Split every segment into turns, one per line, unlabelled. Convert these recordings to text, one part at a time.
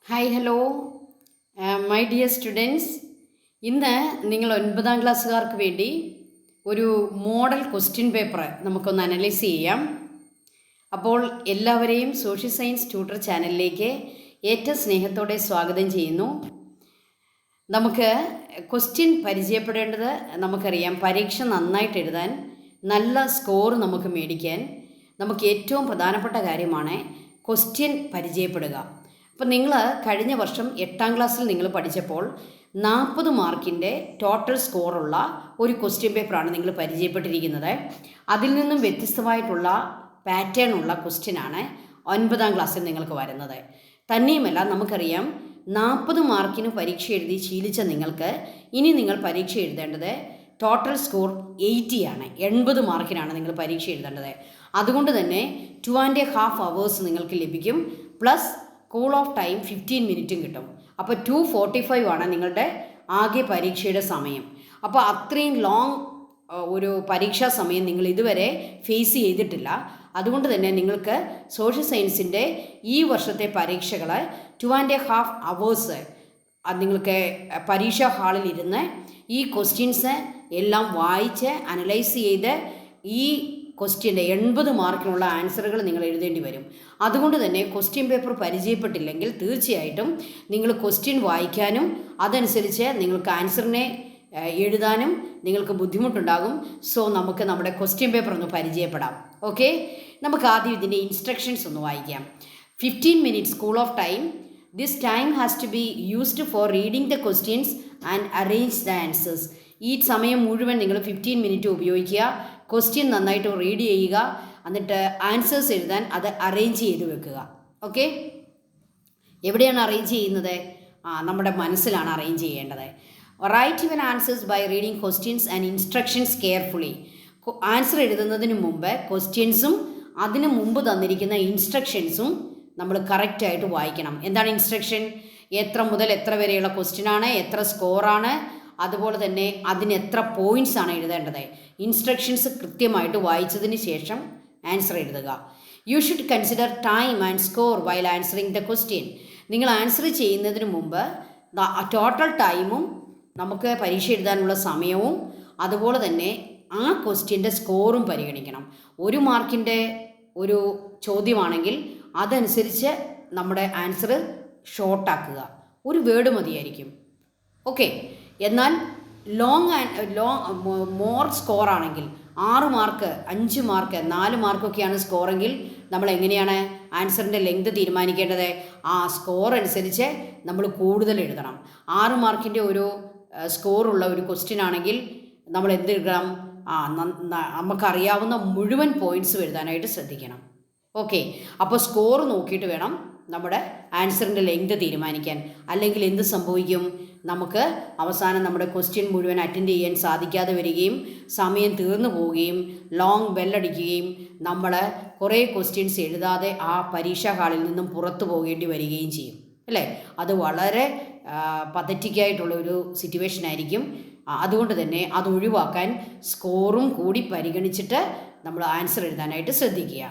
Hi hello my dear students. ഇന്ന് നിങ്ങൾ 9ാം ക്ലാസ്സുകാർക്ക് വേണ്ടി ഒരു മോഡൽ ക്വസ്റ്റ്യൻ പേപ്പർ നമുക്കൊന്ന് അനലൈസ് ചെയ്യാം. അപ്പോൾ എല്ലാവരെയും സോഷ്യൽ സയൻസ് ട്യൂട്ടർ ചാനലിലേക്ക് ഏറ്റവും സ്നേഹത്തോടെ സ്വാഗതം ചെയ്യുന്നു. നമുക്ക് ക്വസ്റ്റ്യൻ പരിചയപ്പെടേണ്ടത് നമുക്കറിയാം. പരീക്ഷ നന്നായിട്ട് എഴുതാൻ, നല്ല സ്കോർ നമുക്ക് മേടിക്കാൻ നമുക്ക് ഏറ്റവും പ്രധാനപ്പെട്ട കാര്യമാണ് ക്വസ്റ്റ്യൻ പരിചയപ്പെടുക. അപ്പം നിങ്ങൾ കഴിഞ്ഞ വർഷം 8ാം ക്ലാസ്സിൽ നിങ്ങൾ പഠിച്ചപ്പോൾ 40 മാർക്കിൻ്റെ ടോട്ടൽ സ്കോറുള്ള ഒരു ക്വസ്റ്റ്യൻ പേപ്പറാണ് നിങ്ങൾ പരിചയപ്പെട്ടിരിക്കുന്നത്. അതിൽ നിന്നും വ്യത്യസ്തമായിട്ടുള്ള പാറ്റേൺ ഉള്ള ക്വസ്റ്റ്യനാണ് 9ാം ക്ലാസ്സിൽ നിങ്ങൾക്ക് വരുന്നത്. തന്നെയുമല്ല, നമുക്കറിയാം 40 മാർക്കിന് പരീക്ഷ എഴുതി ശീലിച്ച നിങ്ങൾക്ക് ഇനി നിങ്ങൾ പരീക്ഷ എഴുതേണ്ടത് ടോട്ടൽ സ്കോർ 80 ആണ്. 80 മാർക്കിനാണ് നിങ്ങൾ പരീക്ഷ എഴുതേണ്ടത്. അതുകൊണ്ട് തന്നെ 2.5 hours നിങ്ങൾക്ക് ലഭിക്കും. പ്ലസ് കൂൾ ഓഫ് ടൈം 15 മിനിറ്റും കിട്ടും. അപ്പോൾ 2:45 ആണ് നിങ്ങളുടെ ആകെ പരീക്ഷയുടെ സമയം. അപ്പോൾ അത്രയും ലോങ് ഒരു പരീക്ഷാ സമയം നിങ്ങൾ ഇതുവരെ ഫേസ് ചെയ്തിട്ടില്ല. അതുകൊണ്ട് തന്നെ നിങ്ങൾക്ക് സോഷ്യൽ സയൻസിൻ്റെ ഈ വർഷത്തെ പരീക്ഷകൾ 2.5 hours നിങ്ങൾക്ക് പരീക്ഷാ ഹാളിൽ ഇരുന്ന് ഈ ക്വസ്റ്റ്യൻസ് എല്ലാം വായിച്ച് അനലൈസ് ചെയ്ത് ഈ ക്വസ്റ്റ്യൻ്റെ 80 മാർക്കിനുള്ള ആൻസറുകൾ നിങ്ങൾ എഴുതേണ്ടി വരും. അതുകൊണ്ട് തന്നെ ക്വസ്റ്റ്യൻ പേപ്പർ പരിചയപ്പെട്ടില്ലെങ്കിൽ തീർച്ചയായിട്ടും നിങ്ങൾ ക്വസ്റ്റ്യൻ വായിക്കാനും അതനുസരിച്ച് നിങ്ങൾക്ക് ആൻസറിനെ എഴുതാനും നിങ്ങൾക്ക് ബുദ്ധിമുട്ടുണ്ടാകും. സോ നമുക്ക് നമ്മുടെ ക്വസ്റ്റ്യൻ പേപ്പർ ഒന്ന് പരിചയപ്പെടാം. ഓക്കെ, നമുക്ക് ആദ്യം ഇതിൻ്റെ ഇൻസ്ട്രക്ഷൻസ് ഒന്ന് വായിക്കാം. 15 minutes cool off time. This time has to be used for reading the questions and arrange the answers. ഈ സമയം മുഴുവൻ നിങ്ങൾ 15 മിനിറ്റ് ഉപയോഗിക്കുക. ക്വസ്റ്റ്യൻ നന്നായിട്ട് റീഡ് ചെയ്യുക, എന്നിട്ട് ആൻസേഴ്സ് എഴുതാൻ അത് അറേഞ്ച് ചെയ്ത് വെക്കുക. ഓക്കെ, എവിടെയാണ് അറേഞ്ച് ചെയ്യുന്നത്? നമ്മുടെ മനസ്സിലാണ് അറേഞ്ച് ചെയ്യേണ്ടത്. Write your answers by reading questions and instructions carefully. Answer എഴുതുന്നതിന് മുമ്പ് ക്വസ്റ്റ്യൻസും അതിന് മുമ്പ് തന്നിരിക്കുന്ന ഇൻസ്ട്രക്ഷൻസും നമ്മൾ കറക്റ്റായിട്ട് വായിക്കണം. എന്താണ് ഇൻസ്ട്രക്ഷൻ? എത്ര മുതൽ എത്ര വരെയുള്ള ക്വസ്റ്റ്യനാണ്, എത്ര സ്കോറാണ്, അതുപോലെ തന്നെ അതിന് എത്ര പോയിൻറ്റ്സ് ആണ് എഴുതേണ്ടത്. ഇൻസ്ട്രക്ഷൻസ് കൃത്യമായിട്ട് വായിച്ചതിന് ശേഷം ആൻസർ എഴുതുക. You should consider time and score while answering the question. നിങ്ങൾ ആൻസർ ചെയ്യുന്നതിന് മുമ്പ് ടോട്ടൽ ടൈമും നമുക്ക് പരീക്ഷ എഴുതാനുള്ള സമയവും അതുപോലെ തന്നെ ആ ക്വസ്റ്റ്യൻ്റെ സ്കോറും പരിഗണിക്കണം. 1 മാർക്കിൻ്റെ ഒരു ചോദ്യമാണെങ്കിൽ അതനുസരിച്ച് നമ്മുടെ ആൻസർ ഷോർട്ടാക്കുക. ഒരു വേർഡ് മതിയായിരിക്കും. ഓക്കെ, എന്നാൽ മോർ സ്കോർ ആണെങ്കിൽ 6 മാർക്ക്, 5 മാർക്ക്, 4 മാർക്കൊക്കെയാണ് സ്കോറെങ്കിൽ നമ്മൾ എങ്ങനെയാണ് ആൻസറിൻ്റെ ലെങ്ത് തീരുമാനിക്കേണ്ടത്? ആ സ്കോർ അനുസരിച്ച് നമ്മൾ കൂടുതൽ എഴുതണം. 6 മാർക്കിൻ്റെ ഒരു സ്കോറുള്ള ഒരു ക്വസ്റ്റ്യൻ ആണെങ്കിൽ നമ്മൾ എന്തെഴുതണം? നമുക്കറിയാവുന്ന മുഴുവൻ പോയിൻറ്റ്സും എഴുതാനായിട്ട് ശ്രദ്ധിക്കണം. ഓക്കെ, അപ്പോൾ സ്കോർ നോക്കിയിട്ട് വേണം നമ്മുടെ ആൻസറിൻ്റെ ലെങ്ത് തീരുമാനിക്കാൻ. അല്ലെങ്കിൽ എന്ത് സംഭവിക്കും? നമുക്ക് അവസാനം നമ്മുടെ ക്വസ്റ്റ്യൻ മുഴുവൻ അറ്റൻഡ് ചെയ്യാൻ സാധിക്കാതെ വരികയും സമയം തീർന്നു പോവുകയും ലോങ് ബെല്ലടിക്കുകയും നമ്മൾ കുറേ ക്വസ്റ്റ്യൻസ് എഴുതാതെ ആ പരീക്ഷാ ഹാളിൽ നിന്നും പുറത്തു പോകേണ്ടി വരികയും ചെയ്യും, അല്ലേ? അത് വളരെ പതറ്റിക്കായിട്ടുള്ളൊരു സിറ്റുവേഷൻ ആയിരിക്കും. അതുകൊണ്ട് തന്നെ അത് ഒഴിവാക്കാൻ സ്കോറും കൂടി പരിഗണിച്ചിട്ട് നമ്മൾ ആൻസർ എഴുതാനായിട്ട് ശ്രദ്ധിക്കുക.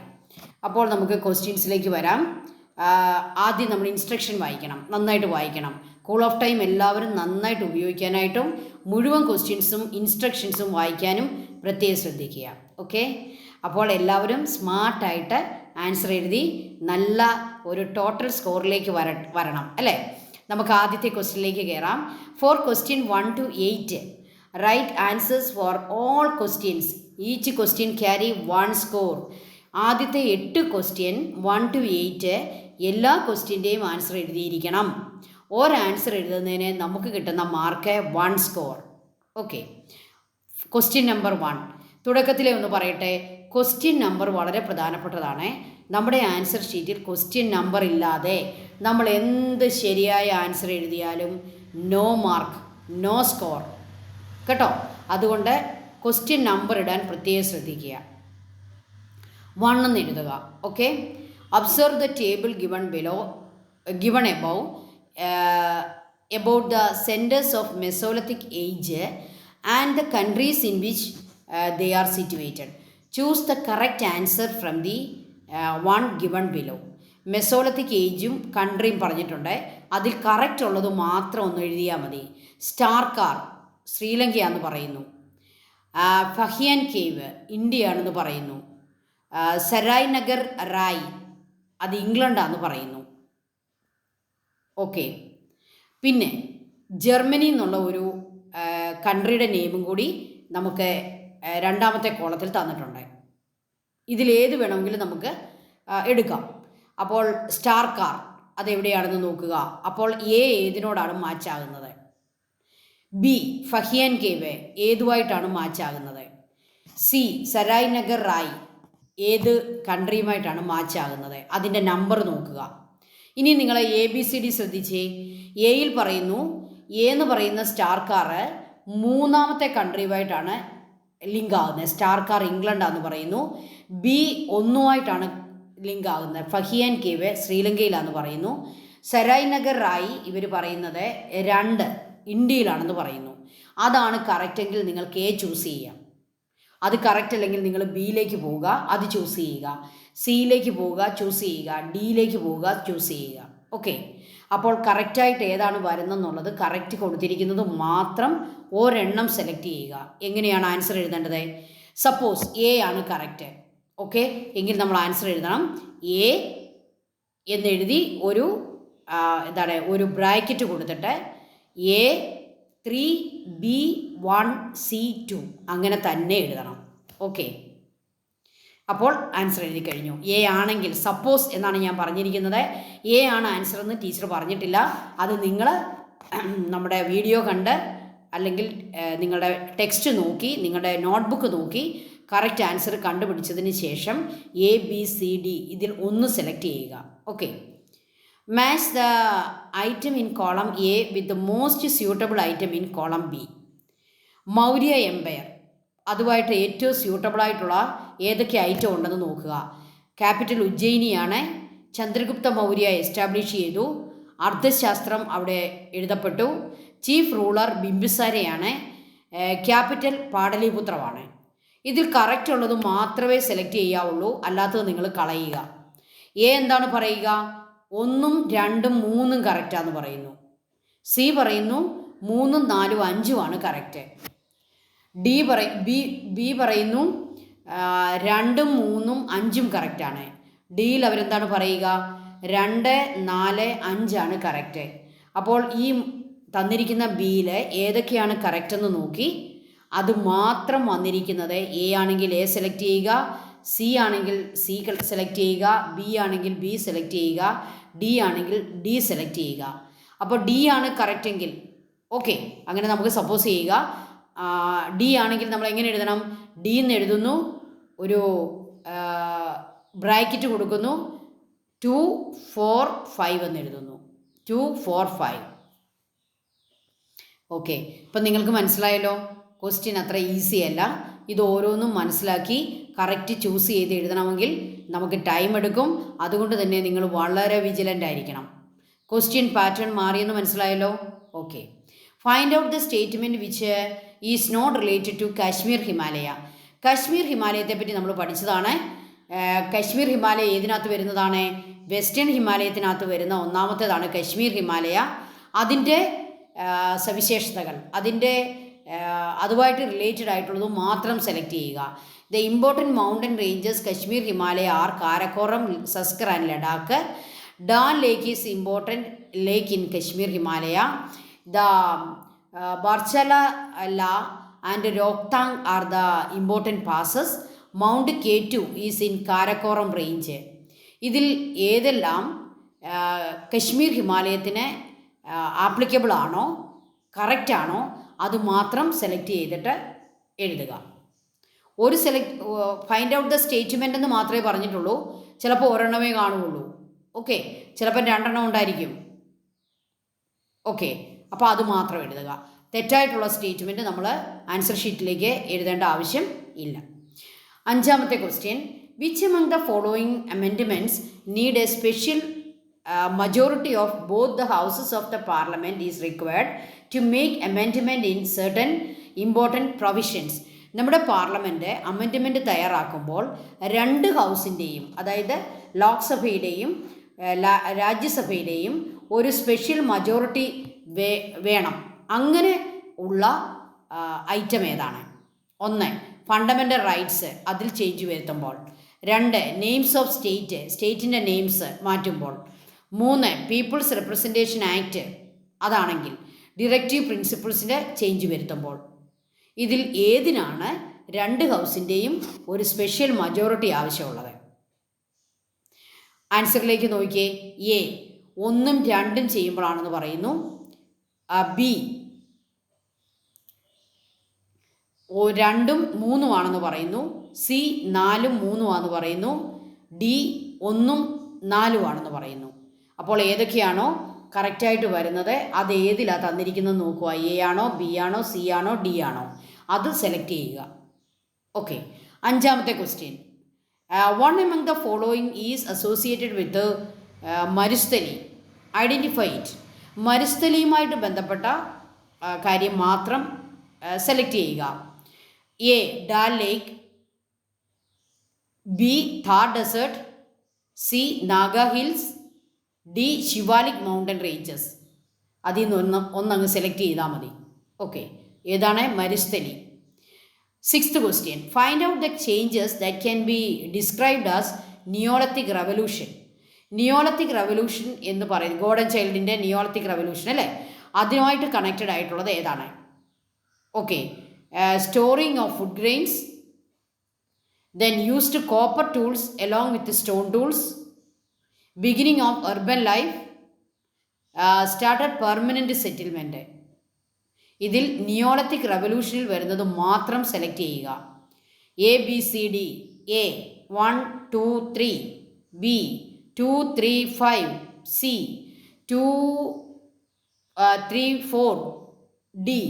അപ്പോൾ നമുക്ക് ക്വസ്റ്റ്യൻസിലേക്ക് വരാം. ആദ്യം നമ്മൾ ഇൻസ്ട്രക്ഷൻ വായിക്കണം, നന്നായിട്ട് വായിക്കണം. കൂൾ ഓഫ് ടൈം എല്ലാവരും നന്നായിട്ട് ഉപയോഗിക്കാനായിട്ടും മുഴുവൻ ക്വസ്റ്റ്യൻസും ഇൻസ്ട്രക്ഷൻസും വായിക്കാനും പ്രത്യേകം ശ്രദ്ധിക്കുക. ഓക്കെ, അപ്പോൾ എല്ലാവരും സ്മാർട്ടായിട്ട് ആൻസർ എഴുതി നല്ല ഒരു ടോട്ടൽ സ്കോറിലേക്ക് വരണം, അല്ലേ? നമുക്ക് ആദ്യത്തെ ക്വസ്റ്റ്യനിലേക്ക് കയറാം. For question 1 to 8 write answers for all questions. Each question carry 1 score. ആദ്യത്തെ 8 ക്വസ്റ്റ്യൻ 1 to 8 എല്ലാ ക്വസ്റ്റ്യൻ്റെയും ആൻസർ എഴുതിയിരിക്കണം. ആൻസർ എഴുതുന്നതിന് നമുക്ക് കിട്ടുന്ന mark 1 score. Okay, question number 1 തുടക്കത്തിലേ ഒന്ന് പറയട്ടെ. ക്വസ്റ്റ്യൻ നമ്പർ വളരെ പ്രധാനപ്പെട്ടതാണ്. നമ്മുടെ ആൻസർ ഷീറ്റിൽ ക്വസ്റ്റ്യൻ നമ്പർ ഇല്ലാതെ നമ്മൾ എന്ത് ശരിയായ ആൻസർ എഴുതിയാലും നോ മാർക്ക്, നോ സ്കോർ, കേട്ടോ. അതുകൊണ്ട് ക്വസ്റ്റ്യൻ നമ്പർ ഇടാൻ പ്രത്യേകം ശ്രദ്ധിക്കുക. 1 എന്ന് എഴുതുക. Okay, observe the table given above about the centers of Mesolithic age and the countries in which they are situated. Choose the correct answer from the one given below. മെസോലത്തിക് ഏജും കൺട്രിയും പറഞ്ഞിട്ടുണ്ട്. അതിൽ correct ഉള്ളത് മാത്രം ഒന്ന് എഴുതിയാൽ മതി. സ്റ്റാർകാർ ശ്രീലങ്കയാണെന്ന് പറയുന്നു. ഫഹിയൻ കേവ് ഇന്ത്യയാണെന്ന് പറയുന്നു. സരായ് നഗർ റായ് അത് ഇംഗ്ലണ്ടാണെന്ന് പറയുന്നു. ഓക്കെ, പിന്നെ ജർമ്മനി എന്നുള്ള ഒരു കൺട്രിയുടെ നെയിമും കൂടി നമുക്ക് രണ്ടാമത്തെ കോളത്തിൽ തന്നിട്ടുണ്ട്. ഇതിലേത് വേണമെങ്കിലും നമുക്ക് എടുക്കാം. അപ്പോൾ സ്റ്റാർകാർ അതെവിടെയാണെന്ന് നോക്കുക. അപ്പോൾ എ ഏതിനോടാണ് മാച്ച് ആകുന്നത്? ബി ഫഹിയൻ കേവ് ഏതുമായിട്ടാണ് മാച്ച് ആകുന്നത്? സി സരായ് നഗർ റായ് ഏത് കൺട്രിയുമായിട്ടാണ് മാച്ച് ആകുന്നത്? അതിൻ്റെ നമ്പർ നോക്കുക. ഇനി നിങ്ങൾ ABCD ശ്രദ്ധിച്ചേ. എയിൽ പറയുന്നു എ എന്ന് പറയുന്ന സ്റ്റാർകാർ മൂന്നാമത്തെ കൺട്രിയുമായിട്ടാണ് ലിങ്ക് ആകുന്നത്. സ്റ്റാർകാർ ഇംഗ്ലണ്ടാന്ന് പറയുന്നു. ബി ഒന്നുമായിട്ടാണ് ലിങ്ക് ആകുന്നത്. ഫഹിയൻ കേവ് ശ്രീലങ്കയിലാണെന്ന് പറയുന്നു. സരായ് നഗർ റായ് ഇവർ പറയുന്നത് 2 ഇന്ത്യയിലാണെന്ന് പറയുന്നു. അതാണ് കറക്റ്റെങ്കിൽ നിങ്ങൾക്ക് എ ചൂസ് ചെയ്യാം. അത് കറക്റ്റ് അല്ലെങ്കിൽ നിങ്ങൾ ബിയിലേക്ക് പോവുക, അത് ചൂസ് ചെയ്യുക. സിയിലേക്ക് പോവുക, ചൂസ് ചെയ്യുക. ഡിയിലേക്ക് പോവുക, ചൂസ് ചെയ്യുക. ഓക്കെ, അപ്പോൾ കറക്റ്റായിട്ട് ഏതാണ് വരുന്നതെന്നുള്ളത് കറക്റ്റ് കൊടുത്തിരിക്കുന്നത് മാത്രം ഒരെണ്ണം സെലക്ട് ചെയ്യുക. എങ്ങനെയാണ് ആൻസർ എഴുതേണ്ടത്? സപ്പോസ് എ ആണ് കറക്റ്റ്. ഓക്കെ, എങ്കിൽ നമ്മൾ ആൻസർ എഴുതണം. എ എന്നെഴുതി ഒരു ഒരു ബ്രാക്കറ്റ് കൊടുത്തിട്ട് A3B1C2 അങ്ങനെ തന്നെ എഴുതണം. ഓക്കെ, അപ്പോൾ ആൻസർ എഴുതി കഴിഞ്ഞു. എ ആണെങ്കിൽ സപ്പോസ് എന്നാണ് ഞാൻ പറഞ്ഞിരിക്കുന്നത്. എ ആണ് ആൻസർ എന്ന് ടീച്ചർ പറഞ്ഞിട്ടില്ല. അത് നിങ്ങൾ നമ്മുടെ വീഡിയോ കണ്ട് അല്ലെങ്കിൽ നിങ്ങളുടെ ടെക്സ്റ്റ് നോക്കി നിങ്ങളുടെ നോട്ട്ബുക്ക് നോക്കി കറക്റ്റ് ആൻസർ കണ്ടുപിടിച്ചതിന് ശേഷം ABCD ഇതിൽ ഒന്ന് സെലക്ട് ചെയ്യുക. Okay, match the item in column A with the most suitable item in column B. Maurya empire അതുമായിട്ട് ഏറ്റവും സ്യൂട്ടബിളായിട്ടുള്ള ഏതൊക്കെ ഐറ്റം ഉണ്ടെന്ന് നോക്കുക. ക്യാപിറ്റൽ ഉജ്ജയിനിയാണ്. ചന്ദ്രഗുപ്ത മൗര്യ എസ്റ്റാബ്ലിഷ് ചെയ്തു. അർത്ഥശാസ്ത്രം അവിടെ എഴുതപ്പെട്ടു. ചീഫ് റൂളർ ബിംബിസാരയാണ്. ക്യാപിറ്റൽ പാടലിപുത്രമാണ്. ഇതിൽ കറക്റ്റ് ഉള്ളത് മാത്രമേ സെലക്ട് ചെയ്യാവുള്ളൂ, അല്ലാത്തത് നിങ്ങൾ കളയുക. എ എന്താണ് പറയുക? 1, 2, 3 കറക്റ്റാന്ന് പറയുന്നു. സി പറയുന്നു 3, 4, 5 കറക്റ്റ്. ബി പറയുന്നു 2, 3, 5 കറക്റ്റാണ്. ഡിയിൽ അവരെന്താണ് പറയുക? 2, 4, 5 കറക്റ്റ്. അപ്പോൾ ഈ തന്നിരിക്കുന്ന ബിയിൽ ഏതൊക്കെയാണ് കറക്റ്റെന്ന് നോക്കി അത് മാത്രം വന്നിരിക്കുന്നത് എ ആണെങ്കിൽ എ സെലക്ട് ചെയ്യുക, സി ആണെങ്കിൽ സി സെലക്ട് ചെയ്യുക, ബി ആണെങ്കിൽ ബി സെലക്ട് ചെയ്യുക, ഡി ആണെങ്കിൽ ഡി സെലക്ട് ചെയ്യുക. അപ്പോൾ ഡി ആണ് കറക്റ്റെങ്കിൽ ഓക്കെ, അങ്ങനെ നമുക്ക് സപ്പോസ് ചെയ്യുക. ഡി ആണെങ്കിൽ നമ്മൾ എങ്ങനെ എഴുതണം? ഡി എന്ന് എഴുതുന്നു, ഒരു ബ്രാക്കറ്റ് കൊടുക്കുന്നു, 2, 4, 5 എന്ന് എഴുതുന്നു. 2, 4, 5. ഓക്കെ, ഇപ്പം നിങ്ങൾക്ക് മനസ്സിലായല്ലോ. ക്വസ്റ്റ്യൻ അത്ര ഈസി അല്ല. ഇത് ഓരോന്നും മനസ്സിലാക്കി കറക്റ്റ് ചൂസ് ചെയ്ത് എഴുതണമെങ്കിൽ നമുക്ക് ടൈം എടുക്കും. അതുകൊണ്ട് തന്നെ നിങ്ങൾ വളരെ വിജിലൻ്റ് ആയിരിക്കണം. ക്വസ്റ്റ്യൻ പാറ്റേൺ മാറിയെന്ന് മനസ്സിലായല്ലോ. Okay, find out the statement which is not related to Kashmir Himalaya. Kashmir ഹിമാലയത്തെ പറ്റി നമ്മൾ പഠിച്ചതാണ്. കാശ്മീർ ഹിമാലയ ഏതിനകത്ത് വരുന്നതാണ്? വെസ്റ്റേൺ ഹിമാലയത്തിനകത്ത് വരുന്ന ഒന്നാമത്തേതാണ് കാശ്മീർ ഹിമാലയ. അതിൻ്റെ സവിശേഷതകൾ, അതുമായിട്ട് റിലേറ്റഡ് ആയിട്ടുള്ളത് മാത്രം സെലക്ട് ചെയ്യുക. The important mountain ranges Kashmir Himalaya are Karakoram, Zaskar and Ladakh. Dal lake is important lake in Kashmir Himalaya. The Baralacha and Rohtang are the important passes. Mount K2 is in Karakoram range. ഇതിൽ ഏതെല്ലാം കശ്മീർ ഹിമാലയത്തിന് ആപ്ലിക്കബിൾ ആണോ, കറക്റ്റാണോ, അത് മാത്രം സെലക്ട് ചെയ്തിട്ട് എഴുതുക. ഒരു ഫൈൻഡ് ഔട്ട് ദ സ്റ്റേറ്റ്മെൻ്റ് എന്ന് മാത്രമേ പറഞ്ഞിട്ടുള്ളൂ. ചിലപ്പോൾ ഒരെണ്ണമേ കാണുകയുള്ളൂ. ഓക്കെ, ചിലപ്പോൾ 2 എണ്ണം ഉണ്ടായിരിക്കും. ഓക്കെ, അപ്പോൾ അത് മാത്രം എഴുതുക. തെറ്റായിട്ടുള്ള സ്റ്റേറ്റ്മെൻറ്റ് നമ്മൾ ആൻസർ ഷീറ്റിലേക്ക് എഴുതേണ്ട ആവശ്യം ഇല്ല. 5ാമത്തെ question, which among the following amendments need a special majority of both the houses of the parliament is required to make amendment in certain important provisions. നമ്മുടെ പാർലമെൻറ്റ് അമെൻഡ്മെൻറ്റ് തയ്യാറാക്കുമ്പോൾ 2 ഹൗസിൻ്റെയും, അതായത് ലോക്സഭയുടെയും രാജ്യസഭയിലെയും ഒരു സ്പെഷ്യൽ മജോറിറ്റി വേണം. അങ്ങനെ ഉള്ള ഐറ്റം ഏതാണ്? 1 fundamental rights, അതിൽ change വരുത്തുമ്പോൾ. 2 നെയിംസ് ഓഫ് സ്റ്റേറ്റിൻ്റെ നെയിംസ് മാറ്റുമ്പോൾ. 3 പീപ്പിൾസ് റെപ്രസെൻറ്റേഷൻ ആക്ട്, അതാണെങ്കിൽ ഡിറക്റ്റീവ് പ്രിൻസിപ്പിൾസിൻ്റെ ചേഞ്ച് വരുത്തുമ്പോൾ. ഇതിൽ ഏതിനാണ് 2 ഹൗസിൻ്റെയും ഒരു സ്പെഷ്യൽ മജോറിറ്റി ആവശ്യമുള്ളത്? ആൻസറിലേക്ക് നോക്കിയേ. എ 1ഉം 2ഉം ചെയ്യുമ്പോഴാണെന്ന് പറയുന്നു. ബി 2ഉം 3ഉം ആണെന്ന് പറയുന്നു. സി 4ഉം 3ഉം ആണെന്ന് പറയുന്നു. ഡി 1ഉം 4ഉം ആണെന്ന് പറയുന്നു. അപ്പോൾ ഏതൊക്കെയാണോ കറക്റ്റായിട്ട് വരുന്നത് അത് ഏതിലാണ് തന്നിരിക്കുന്നത് നോക്കുക. എ ആണോ, ബി ആണോ, സി ആണോ, ഡി ആണോ, അത് സെലക്ട് ചെയ്യുക. ഓക്കെ. 5ാമത്തെ question. One among the following is associated with Marusthali. Identify it. മരുസ്ഥലിയുമായിട്ട് ബന്ധപ്പെട്ട കാര്യം മാത്രം സെലക്ട് ചെയ്യുക. A Dal lake, B Thar desert, C Naga hills, D Shivalik mountain ranges. അതിൽ നിന്ന് ഒന്നങ്ങ് സെലക്ട് ചെയ്താൽ മതി. ഓക്കെ. ഏതാണ്? Marusthali. 6th question. Find out the changes that can be described as neolithic revolution. Neolithic revolution എന്ന് പറയുന്നത് ഗോർഡൻ ചൈൽഡിൻ്റെ നിയോളത്തിക് റെവല്യൂഷൻ അല്ലേ, അതുമായിട്ട് കണക്റ്റഡ് ആയിട്ടുള്ളത് ഏതാണ്? Okay. Storing of food grains, then used copper tools along with stone tools, beginning of urban life, started permanent settlement. ഇതിൽ നിയോളത്തിക് റെവല്യൂഷനിൽ വരുന്നത് മാത്രം select ചെയ്യുക. A B C D. A 1 2 3, B 2 3 5, C 2 3 4, D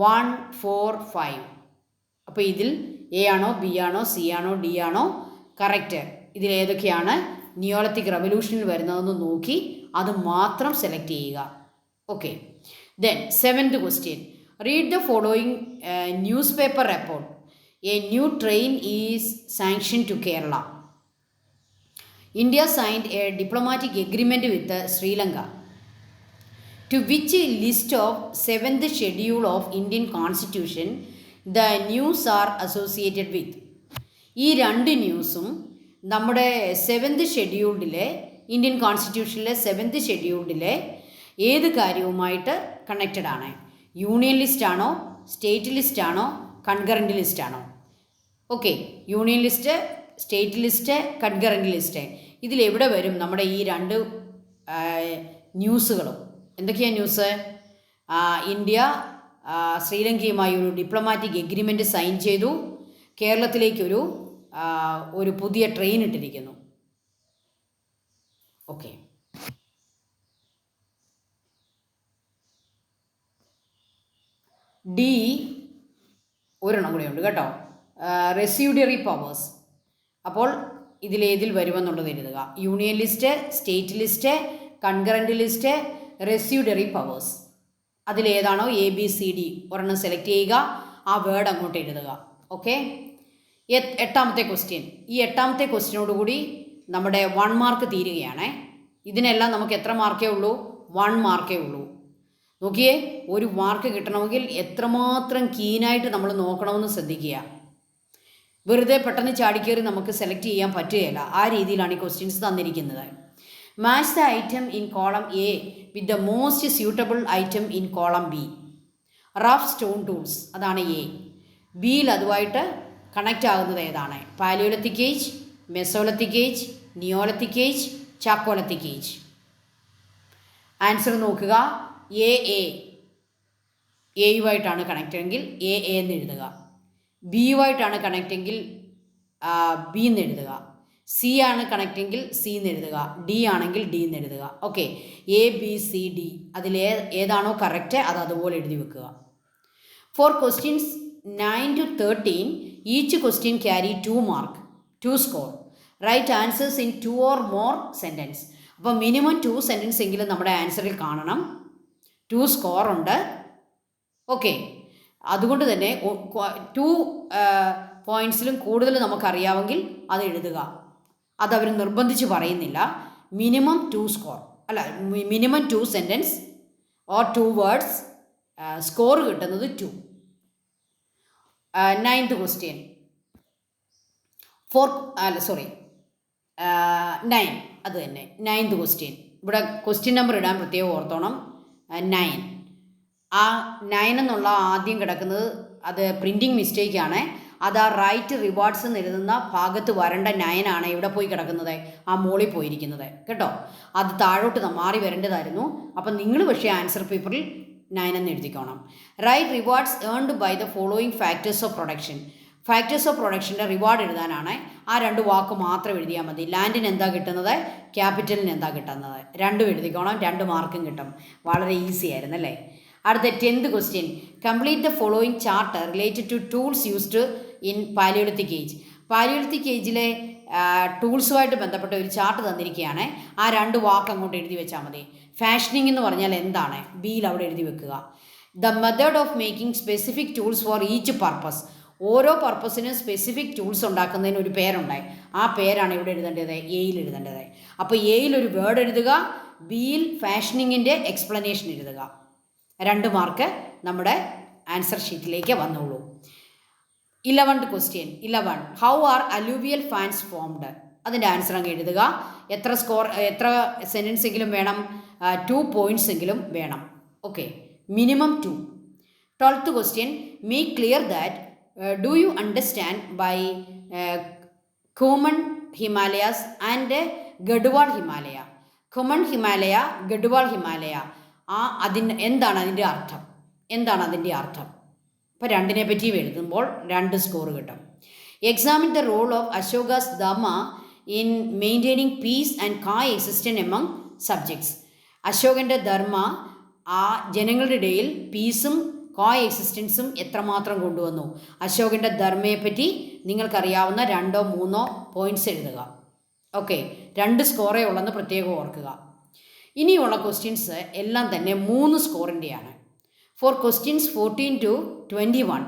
1 4 5. അപ്പോൾ ഇതിൽ എ ആണോ, B ആണോ, C ആണോ, D ആണോ കറക്റ്റ്? ഇതിലേതൊക്കെയാണ് നിയോളത്തിക് റെവല്യൂഷനിൽ വരുന്നതെന്ന് നോക്കി അത് മാത്രം സെലക്ട് ചെയ്യുക. Okay. Then 7th question. Read the following newspaper report. A new train is sanctioned to Kerala. India signed a diplomatic agreement with Sri Lanka. To which list of 7th schedule of Indian Constitution the news are associated with? ഈ 2 ന്യൂസും നമ്മുടെ 7th ഷെഡ്യൂൾഡിലെ Indian കോൺസ്റ്റിറ്റ്യൂഷനിലെ 7th ഷെഡ്യൂൾഡിലെ ഏത് കാര്യവുമായിട്ട് connected ആണ്? Union list ആണോ, state list ആണോ, concurrent list ആണോ? Okay. Union list, state list, concurrent list. ഇതിലെവിടെ വരും നമ്മുടെ ഈ 2 ന്യൂസുകളും? എന്തൊക്കെയാണ് ന്യൂസ്? ഇന്ത്യ ശ്രീലങ്കയുമായി ഒരു ഡിപ്ലോമാറ്റിക് എഗ്രിമെൻറ്റ് സൈൻ ചെയ്തു. കേരളത്തിലേക്കൊരു പുതിയ ട്രെയിൻ ഇട്ടിരിക്കുന്നു. ഓക്കെ. ഡി ഒരെണ്ണം കൂടെ ഉണ്ട് കേട്ടോ, റെസ്യൂഡിയറി പവേഴ്സ്. അപ്പോൾ ഇതിലേതിൽ വരുമെന്നുള്ളത് എഴുതുക. Union list, state list, concurrent list, residuary powers. അതിലേതാണോ എ ബി സി ഡി ഒരെണ്ണം സെലക്ട് ചെയ്യുക, ആ വേർഡ് അങ്ങോട്ട് എഴുതുക. ഓക്കെ. 8ാമത്തെ ക്വസ്റ്റ്യൻ. ഈ 8ാമത്തെ ക്വസ്റ്റ്യനോടുകൂടി നമ്മുടെ 1 മാർക്ക് തീരുകയാണ്. ഇതിനെല്ലാം നമുക്ക് എത്ര മാർക്കേ ഉള്ളൂ? 1 മാർക്കേ ഉള്ളൂ. നോക്കിയേ, ഒരു മാർക്ക് കിട്ടണമെങ്കിൽ എത്രമാത്രം കീനായിട്ട് നമ്മൾ നോക്കണമെന്ന് ശ്രദ്ധിക്കുക. വെറുതെ പെട്ടെന്ന് ചാടിക്കേറി നമുക്ക് സെലക്ട് ചെയ്യാൻ പറ്റുകയില്ല. ആ രീതിയിലാണ് ഈ ക്വസ്റ്റ്യൻസ് തന്നിരിക്കുന്നത്. Match the item in column A with the most suitable item in column B. Rough stone tools, അതാണ് എ. ബിയിൽ അതുമായിട്ട് കണക്റ്റ് ആകുന്നത് ഏതാണ്? Palaeolithic age, mesolithic age, neolithic age, chalcolithic age. Answer നോക്കുക. എയുമായിട്ടാണ് കണക്റ്റെങ്കിൽ എ എന്ന് എഴുതുക. ബിയുമായിട്ടാണ് കണക്റ്റെങ്കിൽ ബി എന്ന് എഴുതുക. സി ആണ് കണക്റ്റെങ്കിൽ സി എന്ന് എഴുതുക. ഡി ആണെങ്കിൽ ഡി എന്ന് എഴുതുക. Okay. A B C D അതിൽ ഏതാണോ കറക്റ്റ് അത് അതുപോലെ എഴുതി വെക്കുക. For questions 9 to 13 each question carry 2 mark, 2 score. Write answers in 2 or more sentence. അപ്പോൾ മിനിമം 2 സെൻറ്റൻസ് എങ്കിലും നമ്മുടെ ആൻസറിൽ കാണണം. 2 സ്കോർ ഉണ്ട്. ഓക്കെ. അതുകൊണ്ട് തന്നെ 2 പോയിൻറ്റ്സിലും കൂടുതൽ നമുക്കറിയാമെങ്കിൽ അത് എഴുതുക. അതവർ നിർബന്ധിച്ച് പറയുന്നില്ല. മിനിമം 2 സ്കോർ അല്ല minimum 2 sentence or 2 words score കിട്ടുന്നത് 2. 9th ക്വസ്റ്റ്യൻ 9 അത് തന്നെ 9th ക്വസ്റ്റ്യൻ. ഇവിടെ ക്വസ്റ്റ്യൻ നമ്പർ ഇടാൻ പ്രത്യേകം ഓർത്തോണം. 9 ആ 9 എന്നുള്ള ആദ്യം കിടക്കുന്നത് അത് പ്രിൻറ്റിങ് മിസ്റ്റേക്കാണ്. അത് ആ റൈറ്റ് റിവാർഡ്സ് എന്ന് എഴുതുന്ന ഭാഗത്ത് വരേണ്ട 9 ആണ് ഇവിടെ പോയി കിടക്കുന്നത്, ആ മോളിൽ പോയിരിക്കുന്നത് കേട്ടോ. അത് താഴോട്ട് മാറി വരേണ്ടതായിരുന്നു. അപ്പം നിങ്ങൾ പക്ഷേ ആൻസർ പേപ്പറിൽ 9 എന്ന് എഴുതിക്കോണം. Write rewards earned by the following factors of production. Factors of പ്രൊഡക്ഷൻ്റെ റിവാർഡ് എഴുതാനാണ്. ആ 2 വാക്ക് മാത്രം എഴുതിയാൽ മതി. ലാൻഡിന് എന്താ കിട്ടുന്നത്, ക്യാപിറ്റലിന് എന്താ കിട്ടുന്നത്, രണ്ടും എഴുതിക്കോണം. 2 മാർക്കും കിട്ടും. വളരെ ഈസി ആയിരുന്നു അല്ലേ. അടുത്ത 10th question. Complete the following chart related to tools used in palaeolithic age. Palaeolithic ഏജിലെ ടൂൾസുമായിട്ട് ബന്ധപ്പെട്ട ഒരു ചാർട്ട് തന്നിരിക്കുകയാണ്. ആ 2 വാക്ക് അങ്ങോട്ട് എഴുതി വെച്ചാൽ മതി. ഫാഷനിങ് എന്ന് പറഞ്ഞാൽ എന്താണ്, ബിയിൽ അവിടെ എഴുതി വെക്കുക. The method of making specific tools for each purpose. ഓരോ പർപ്പസിനും സ്പെസിഫിക് ടൂൾസ് ഉണ്ടാക്കുന്നതിന് ഒരു പേരുണ്ടായി. ആ പേരാണ് ഇവിടെ എഴുതേണ്ടത്, എയിൽ എഴുതേണ്ടത്. അപ്പോൾ എയിൽ ഒരു വേർഡ് എഴുതുക, ബിയിൽ ഫാഷനിങ്ങിൻ്റെ എക്സ്പ്ലനേഷൻ എഴുതുക. 2 മാർക്ക് നമ്മുടെ ആൻസർ ഷീറ്റിലേക്ക് വന്നോളൂ. 11th question. 11. How are alluvial fans formed. അതിൻ്റെ ആൻസർ അങ്ങ് എഴുതുക. എത്ര സെൻറ്റൻസ് എങ്കിലും വേണം, 2 പോയിൻറ്റ്സ് എങ്കിലും വേണം. Okay, minimum 2. 12th question. Make clear that do you understand by Kumaon Himalayas and Garhwal Himalaya. Kumaon Himalaya, Garhwal Himalaya, എന്താണ് അതിൻ്റെ അർത്ഥം, എന്താണ് അതിൻ്റെ അർത്ഥം? ഇപ്പോൾ 2നെ പറ്റിയും എഴുതുമ്പോൾ 2 സ്കോർ കിട്ടും. Examine the role of Ashoka's dharma in maintaining peace and coexistence among subjects. അശോകൻ്റെ ധർമ്മ ആ ജനങ്ങളുടെ ഇടയിൽ പീസും കോ എക്സിസ്റ്റൻസും എത്രമാത്രം കൊണ്ടുവന്നു. അശോകൻ്റെ ധർമ്മയെപ്പറ്റി നിങ്ങൾക്കറിയാവുന്ന 2 or 3 പോയിൻറ്റ്സ് എഴുതുക. ഓക്കെ, 2 സ്കോറേ ഉള്ളെന്ന് പ്രത്യേകം ഓർക്കുക. ഇനിയുള്ള ക്വസ്റ്റ്യൻസ് എല്ലാം തന്നെ 3 സ്കോറിൻ്റെയാണ്. Four questions 14 to 21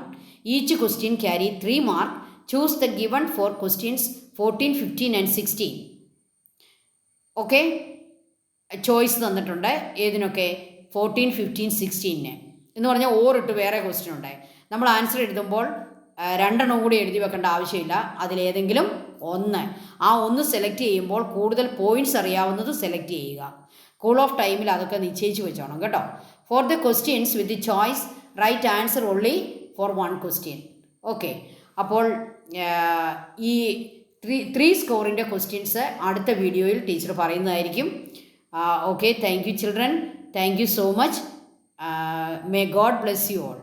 each question carry 3 mark. Choose the given four questions 14, 15 and 16. Okay, choice തന്നിട്ടുണ്ട്. ഏതിനൊക്കെ? 14, 15, 16 എന്ന് പറഞ്ഞാൽ ഓറിട്ട് വേറെ ക്വസ്റ്റ്യൻ ഉണ്ട്. നമ്മൾ ആൻസർ എഴുതുമ്പോൾ 2 കൂടി എഴുതി വെക്കേണ്ട ആവശ്യമില്ല. അതിലേതെങ്കിലും 1, ആ 1 സെലക്ട് ചെയ്യുമ്പോൾ കൂടുതൽ പോയിൻറ്റ്സ് അറിയാവുന്നത് സെലക്ട് ചെയ്യുക. കൂൾ ഓഫ് ടൈമിൽ അതൊക്കെ നിശ്ചയിച്ച് വെച്ചോണം കേട്ടോ. For the questions with the choice right answer only for 1 question. Okay, അപ്പോൾ ഈ 3 സ്കോറിൻ്റെ ക്വസ്റ്റ്യൻസ് അടുത്ത വീഡിയോയിൽ ടീച്ചർ പറയുന്നതായിരിക്കും. Okay, thank you children, thank you so much. May God bless you all.